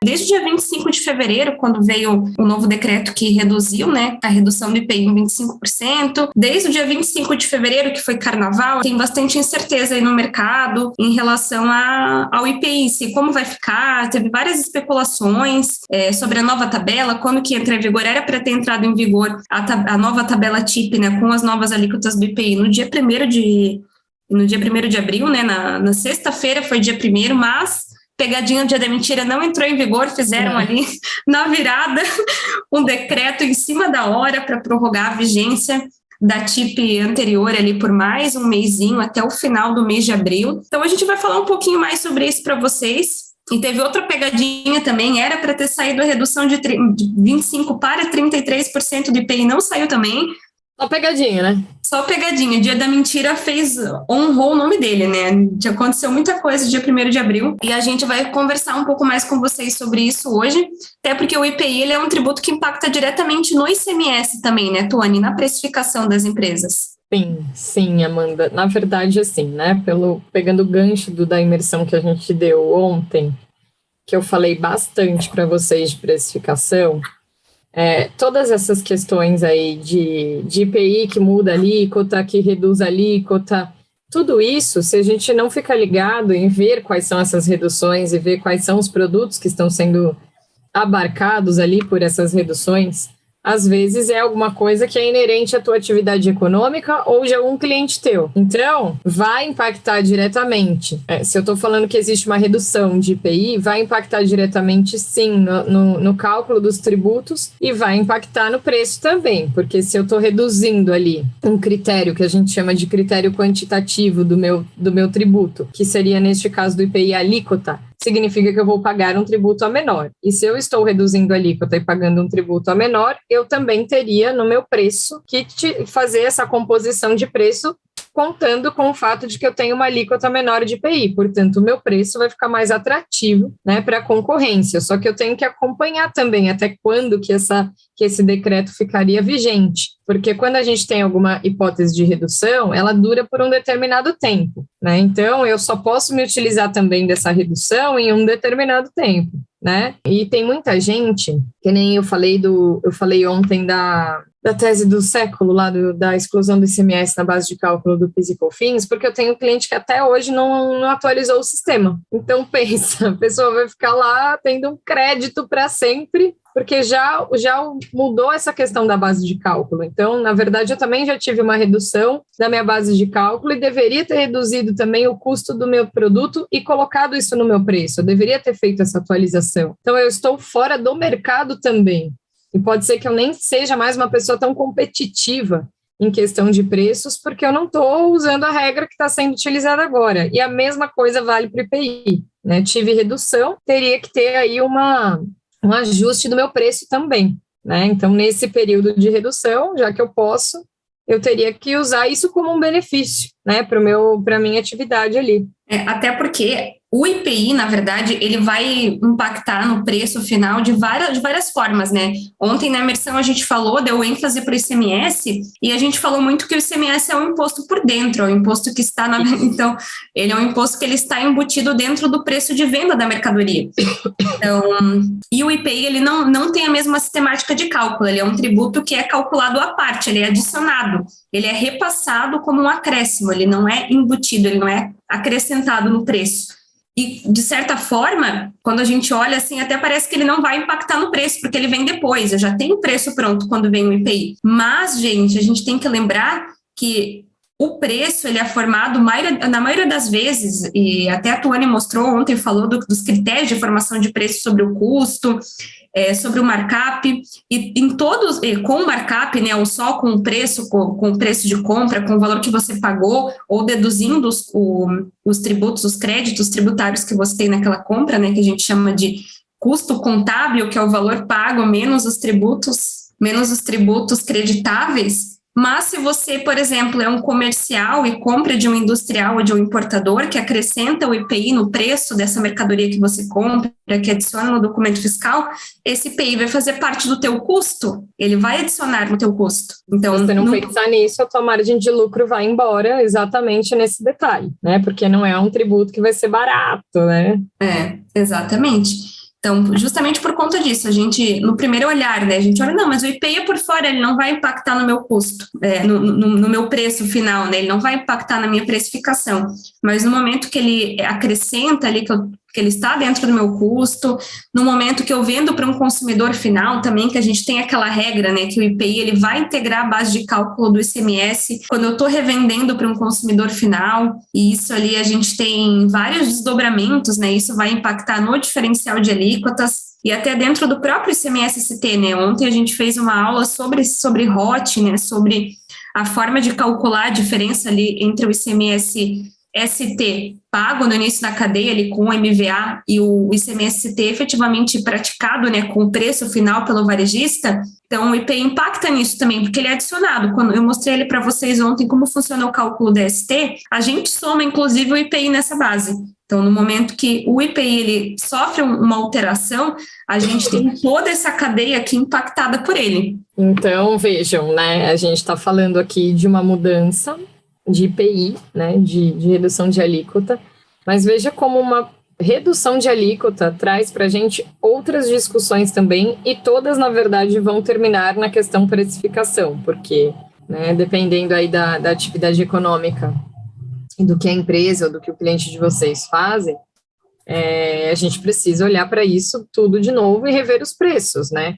Desde o dia 25 de fevereiro, quando veio o novo decreto que reduziu, né, a redução do IPI em 25%, desde o dia 25 de fevereiro, que foi carnaval, tem bastante incerteza aí no mercado em relação ao IPI, se como vai ficar, teve várias especulações sobre a nova tabela, quando que entra em vigor, era para ter entrado em vigor a nova tabela TIP, né, com as novas alíquotas do IPI no dia 1º de abril, né, na sexta-feira foi dia 1º, mas pegadinha do dia da mentira não entrou em vigor, fizeram ali na virada um decreto em cima da hora para prorrogar a vigência da TIP anterior ali por mais um mêsinho até o final do mês de abril. Então a gente vai falar um pouquinho mais sobre isso para vocês. E teve outra pegadinha também, era para ter saído a redução de 25% para 33% do IPI, não saiu também. Só pegadinha, né? Só pegadinha. Dia da mentira honrou o nome dele, né? Aconteceu muita coisa dia 1º de abril e a gente vai conversar um pouco mais com vocês sobre isso hoje, até porque o IPI ele é um tributo que impacta diretamente no ICMS também, né, Tuane? Na precificação das empresas. Sim, Amanda. Na verdade, assim, né? Pegando o gancho da imersão que a gente deu ontem, que eu falei bastante para vocês de precificação, todas essas questões aí de IPI que muda a alíquota, que reduz a alíquota, tudo isso, se a gente não ficar ligado em ver quais são essas reduções e ver quais são os produtos que estão sendo abarcados ali por essas reduções, às vezes é alguma coisa que é inerente à tua atividade econômica ou de algum cliente teu. Então, vai impactar diretamente. Se eu estou falando que existe uma redução de IPI, vai impactar diretamente, sim, no cálculo dos tributos e vai impactar no preço também, porque se eu estou reduzindo ali um critério que a gente chama de critério quantitativo do meu tributo, que seria, neste caso do IPI, a alíquota, significa que eu vou pagar um tributo a menor. E se eu estou reduzindo a alíquota e pagando um tributo a menor, eu também teria no meu preço que fazer essa composição de preço contando com o fato de que eu tenho uma alíquota menor de IPI. Portanto, o meu preço vai ficar mais atrativo, né, para a concorrência. Só que eu tenho que acompanhar também até quando que esse decreto ficaria vigente. Porque quando a gente tem alguma hipótese de redução, ela dura por um determinado tempo, né? Então, eu só posso me utilizar também dessa redução em um determinado tempo, né? E tem muita gente, que nem eu falei ontem da tese do século, lá da exclusão do ICMS na base de cálculo do PIS e COFINS, porque eu tenho um cliente que até hoje não atualizou o sistema. Então, pensa, a pessoa vai ficar lá tendo um crédito para sempre, porque já mudou essa questão da base de cálculo. Então, na verdade, eu também já tive uma redução da minha base de cálculo e deveria ter reduzido também o custo do meu produto e colocado isso no meu preço. Eu deveria ter feito essa atualização. Então, eu estou fora do mercado também. E pode ser que eu nem seja mais uma pessoa tão competitiva em questão de preços, porque eu não estou usando a regra que está sendo utilizada agora. E a mesma coisa vale para o IPI, né? Tive redução, teria que ter aí um ajuste do meu preço também, né? Então, nesse período de redução, já que eu teria que usar isso como um benefício, né, para a minha atividade ali. Até porque o IPI, na verdade, ele vai impactar no preço final de várias formas, né? Ontem na imersão a gente deu ênfase para o ICMS e a gente falou muito que o ICMS é um imposto por dentro, é um imposto que está então, ele é um imposto que ele está embutido dentro do preço de venda da mercadoria. Então, e o IPI, ele não tem a mesma sistemática de cálculo, ele é um tributo que é calculado à parte, ele é adicionado, ele é repassado como um acréscimo, ele não é embutido, ele não é acrescentado no preço. E, de certa forma, quando a gente olha assim, até parece que ele não vai impactar no preço, porque ele vem depois, eu já tenho o preço pronto quando vem o IPI. Mas, gente, a gente tem que lembrar que o preço, ele é formado, na maioria das vezes, e até a Tuane mostrou ontem, falou dos critérios de formação de preço sobre o custo, sobre o markup, e em todos, com o markup, né, ou só com o preço de compra, com o valor que você pagou, ou deduzindo os tributos, os créditos tributários que você tem naquela compra, né, que a gente chama de custo contábil, que é o valor pago menos os tributos creditáveis. Mas se você, por exemplo, é um comercial e compra de um industrial ou de um importador que acrescenta o IPI no preço dessa mercadoria que você compra, que adiciona no documento fiscal, esse IPI vai fazer parte do teu custo, ele vai adicionar no teu custo. Então, se você não pensar nisso, a tua margem de lucro vai embora exatamente nesse detalhe, né? Porque não é um tributo que vai ser barato, né? Exatamente. Então, justamente por conta disso, a gente, no primeiro olhar, né, a gente olha, não, mas o IPI por fora, ele não vai impactar no meu custo, no meu preço final, né, ele não vai impactar na minha precificação, mas no momento que ele acrescenta ali, que ele está dentro do meu custo, no momento que eu vendo para um consumidor final também, que a gente tem aquela regra, né, que o IPI, ele vai integrar a base de cálculo do ICMS quando eu estou revendendo para um consumidor final, e isso ali a gente tem vários desdobramentos, né, isso vai impactar no diferencial de alíquotas, e até dentro do próprio ICMS-ST, né, ontem a gente fez uma aula sobre ROT, né, sobre a forma de calcular a diferença ali entre o ICMS-ST pago no início da cadeia ali com o MVA e o ICMS-ST efetivamente praticado, né, com o preço final pelo varejista. Então o IPI impacta nisso também, porque ele é adicionado. Quando eu mostrei ele para vocês ontem como funciona o cálculo da ST, a gente soma inclusive o IPI nessa base. Então, no momento que o IPI ele sofre uma alteração, a gente tem toda essa cadeia aqui impactada por ele. Então, vejam, né, a gente está falando aqui de uma mudança de IPI, né, de redução de alíquota, mas veja como uma redução de alíquota traz para a gente outras discussões também, e todas, na verdade, vão terminar na questão precificação, porque, né, dependendo aí da atividade econômica e do que a empresa ou do que o cliente de vocês fazem, a gente precisa olhar para isso tudo de novo e rever os preços, né?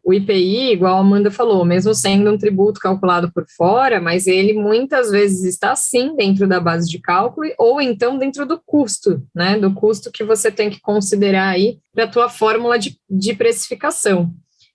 O IPI, igual a Amanda falou, mesmo sendo um tributo calculado por fora, mas ele muitas vezes está sim dentro da base de cálculo ou então dentro do custo, né? Do custo que você tem que considerar aí para a tua fórmula de precificação,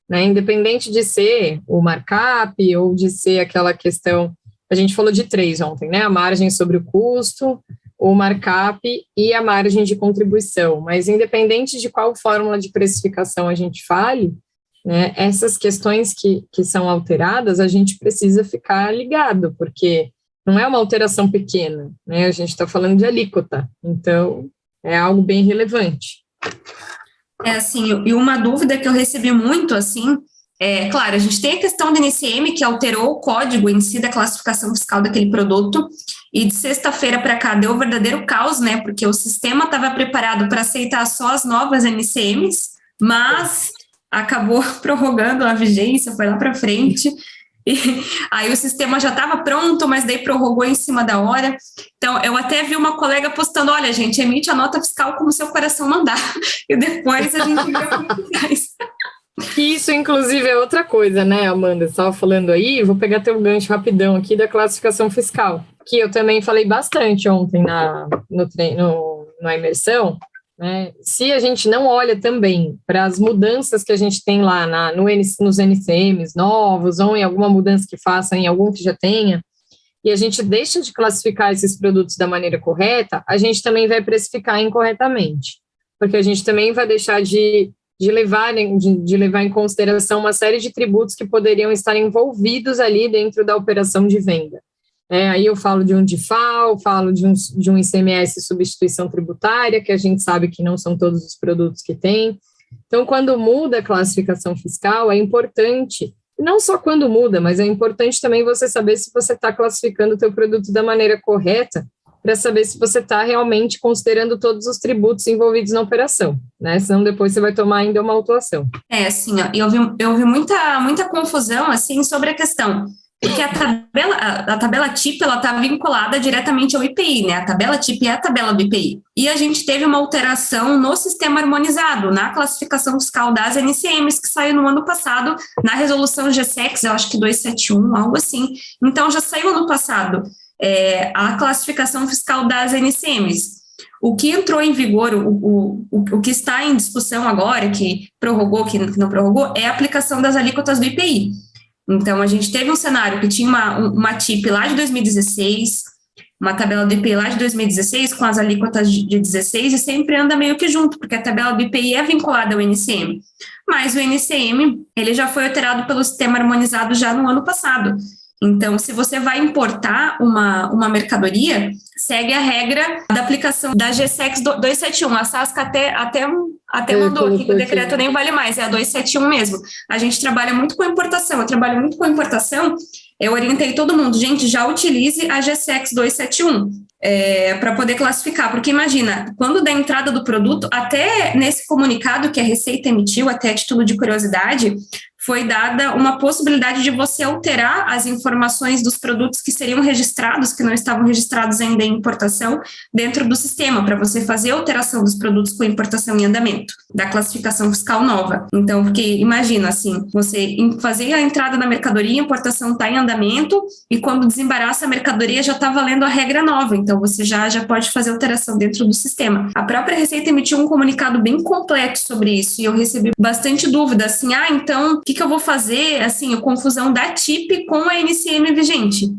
né? Independente de ser o markup ou de ser aquela questão, a gente falou de 3 ontem, né? A margem sobre o custo, o markup e a margem de contribuição, mas independente de qual fórmula de precificação a gente fale, né, essas questões que são alteradas, a gente precisa ficar ligado, porque não é uma alteração pequena, né, a gente está falando de alíquota, então é algo bem relevante. Assim, e uma dúvida que eu recebi muito, assim, claro, a gente tem a questão do NCM, que alterou o código em si da classificação fiscal daquele produto, e de sexta-feira para cá deu um verdadeiro caos, né, porque o sistema estava preparado para aceitar só as novas NCMs, mas acabou prorrogando a vigência, foi lá para frente, e aí o sistema já estava pronto, mas daí prorrogou em cima da hora. Então, eu até vi uma colega postando, olha, gente, emite a nota fiscal como seu coração mandar, e depois a gente vê como faz. Isso, inclusive, é outra coisa, né, Amanda? Você estava falando aí, vou pegar teu gancho rapidão aqui da classificação fiscal, que eu também falei bastante ontem na imersão, né? Se a gente não olha também para as mudanças que a gente tem lá nos NCMs novos, ou em alguma mudança que faça em algum que já tenha, e a gente deixa de classificar esses produtos da maneira correta, a gente também vai precificar incorretamente, porque a gente também vai deixar de levar em consideração uma série de tributos que poderiam estar envolvidos ali dentro da operação de venda. Aí eu falo de um DIFAL, falo de um ICMS substituição tributária, que a gente sabe que não são todos os produtos que tem. Então, quando muda a classificação fiscal, é importante, não só quando muda, mas é importante também você saber se você está classificando o teu produto da maneira correta, para saber se você está realmente considerando todos os tributos envolvidos na operação, né? Senão depois você vai tomar ainda uma autuação. Assim, ó, eu vi muita confusão, assim, sobre a questão, porque a tabela TIP, ela está vinculada diretamente ao IPI, né? A tabela TIP é a tabela do IPI. E a gente teve uma alteração no sistema harmonizado, na classificação fiscal das NCMs, que saiu no ano passado, na resolução GSEX, eu acho que 271, algo assim. Então, já saiu ano passado. A classificação fiscal das NCMs. O que entrou em vigor, o que está em discussão agora, que prorrogou, que não prorrogou, é a aplicação das alíquotas do IPI. Então, a gente teve um cenário que tinha uma TIP lá de 2016, uma tabela do IPI lá de 2016, com as alíquotas de 16, e sempre anda meio que junto, porque a tabela do IPI é vinculada ao NCM. Mas o NCM, ele já foi alterado pelo sistema harmonizado já no ano passado. Então, se você vai importar uma mercadoria, segue a regra da aplicação da GSEX 271. A SASC até mandou aqui que o decreto nem vale mais, é a 271 mesmo. A gente trabalha muito com importação, eu trabalho muito com importação, eu orientei todo mundo, gente, já utilize a GCX 271. Para poder classificar, porque imagina, quando da entrada do produto, até nesse comunicado que a Receita emitiu, até a título de curiosidade, foi dada uma possibilidade de você alterar as informações dos produtos que seriam registrados, que não estavam registrados ainda em importação, dentro do sistema, para você fazer a alteração dos produtos com importação em andamento, da classificação fiscal nova. Então, porque imagina, assim, você fazer a entrada da mercadoria, a importação está em andamento, e quando desembaraça a mercadoria já está valendo a regra nova, então você já pode fazer alteração dentro do sistema. A própria Receita emitiu um comunicado bem completo sobre isso, e eu recebi bastante dúvida, assim, então, o que eu vou fazer, assim, a confusão da TIP com a NCM vigente.